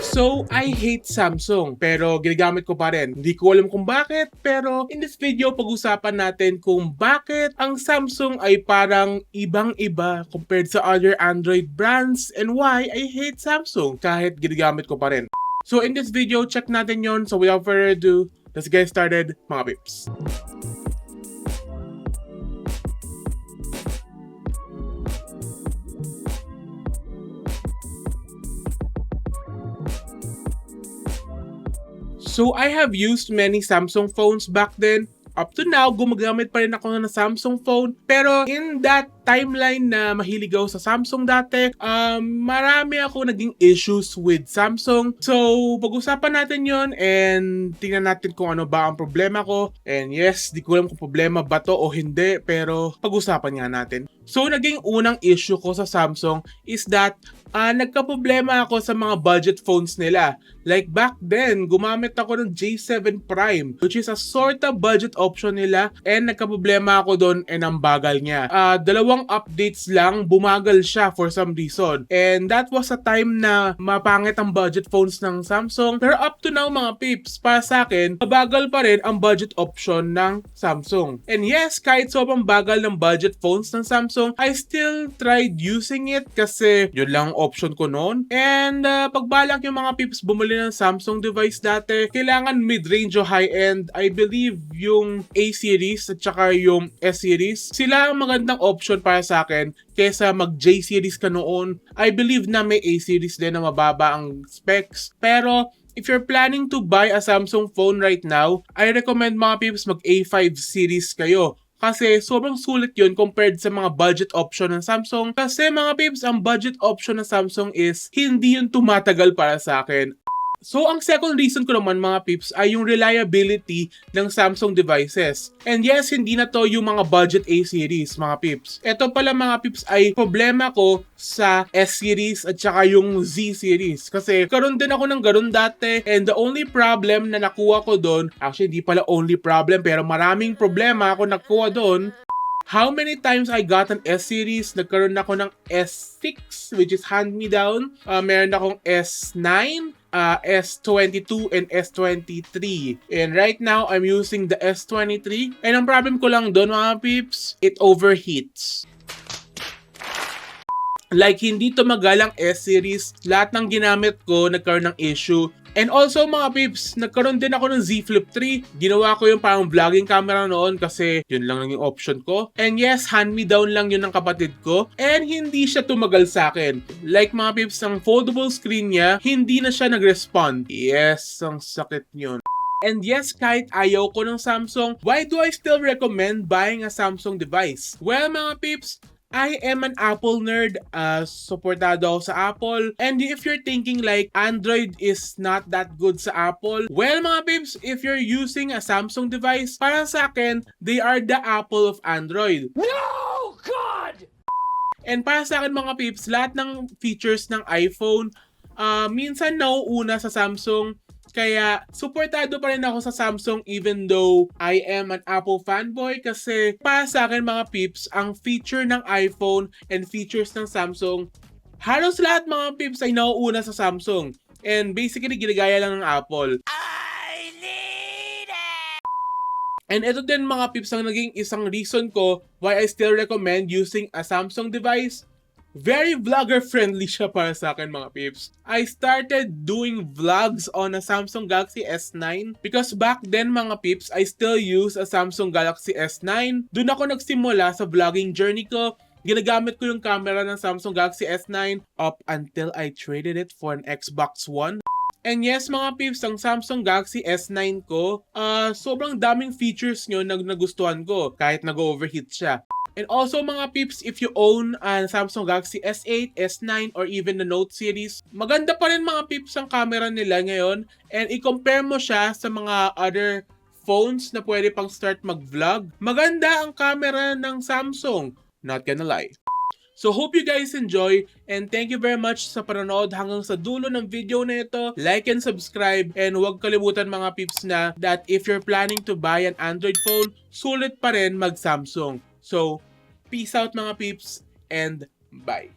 So, I hate Samsung pero ginagamit ko pa rin. Hindi ko alam kung bakit pero in this video pag-usapan natin kung bakit ang Samsung ay parang ibang-iba compared sa other Android brands and why I hate Samsung kahit ginagamit ko pa rin. So in this video, check natin yon. So without further ado, let's get started mga pips. So I have used many Samsung phones back then. Up to now, gumagamit pa rin ako ng Samsung phone. Pero in that timeline na mahilig ako sa Samsung dati, marami ako naging issues with Samsung. So, pag-usapan natin yon and tingnan natin kung ano ba ang problema ko. And yes, di ko alam kung problema ba to o hindi, pero pag-usapan nga natin. So, naging unang issue ko sa Samsung is that nagka-problema ako sa mga budget phones nila. Like back then, gumamit ako ng J7 Prime, which is a sort of budget option nila, and nagka-problema ako doon and ang bagal niya. Dalawang updates lang, bumagal siya for some reason. And that was a time na mapangit ang budget phones ng Samsung. Pero up to now mga peeps, para sa akin, mabagal pa rin ang budget option ng Samsung. And yes, kahit sobrang bagal ng budget phones ng Samsung, I still tried using it kasi yun lang option ko noon. And pagbalak yung mga peeps bumili ng Samsung device dati, kailangan mid-range o high-end. I believe yung A-series at saka yung S-series, sila ang magandang option para sa akin kesa mag-J-series ka noon. I believe na may A-series din na mababa ang specs. Pero if you're planning to buy a Samsung phone right now, I recommend mga peeps mag A5 series kayo. Kasi sobrang sulit yun compared sa mga budget option ng Samsung. Kasi mga peeps, ang budget option ng Samsung is hindi yun tumatagal para sa akin. So, ang second reason ko naman mga peeps ay yung reliability ng Samsung devices. And yes, hindi na to yung mga budget A-series mga peeps. Ito pala mga peeps ay problema ko sa S-series at saka yung Z-series. Kasi karon din ako ng ganun dati and the only problem na nakuha ko doon, actually hindi pala only problem pero maraming problema ako nakuha doon. How many times I got an S-series, nagkaroon ako ng S6 which is hand-me-down. Meron akong S9, S22 and S23. And right now, I'm using the S23. And ang problem ko lang doon mga peeps, it overheats. Like, hindi tumagal ang S-series. Lahat ng ginamit ko, nagkaroon ng issue. And also mga peeps, nagkaroon din ako ng Z Flip 3. Ginawa ko yung parang vlogging camera noon kasi yun lang yung option ko. And yes, hand-me-down lang yun ng kapatid ko. And hindi siya tumagal sa akin. Like mga peeps, ang foldable screen niya, hindi na siya nag-respond. Yes, ang sakit yun. And yes, kahit ayaw ko ng Samsung, why do I still recommend buying a Samsung device? Well mga peeps, I am an Apple nerd, supportado ako sa Apple. And if you're thinking like Android is not that good sa Apple, well mga peeps, if you're using a Samsung device, para sa akin, they are the Apple of Android. No! God! And para sa akin mga peeps, lahat ng features ng iPhone, minsan nauuna sa Samsung. Kaya, supportado pa rin ako sa Samsung even though I am an Apple fanboy kasi para sa akin mga peeps, ang feature ng iPhone and features ng Samsung, halos lahat mga peeps ay nauuna sa Samsung. And basically, ginagaya lang ng Apple. I need it! And ito din mga peeps ang naging isang reason ko why I still recommend using a Samsung device. Very vlogger-friendly siya para sa akin mga peeps. I started doing vlogs on a Samsung Galaxy S9 because back then mga peeps, I still use a Samsung Galaxy S9. Doon ako nagsimula sa vlogging journey ko. Ginagamit ko yung camera ng Samsung Galaxy S9 up until I traded it for an Xbox One. And yes mga peeps, ang Samsung Galaxy S9 ko, sobrang daming features nyo na nagustuhan ko kahit nag-overheat siya. And also mga peeps, if you own a Samsung Galaxy S8, S9, or even the Note series, maganda pa rin mga peeps ang camera nila ngayon. And i-compare mo siya sa mga other phones na pwede pang start mag-vlog. Maganda ang camera ng Samsung, not gonna lie. So hope you guys enjoy and thank you very much sa panonood hanggang sa dulo ng video na ito. Like and subscribe and huwag kalimutan mga peeps na that if you're planning to buy an Android phone, sulit pa rin mag-Samsung. So, peace out mga peeps and bye.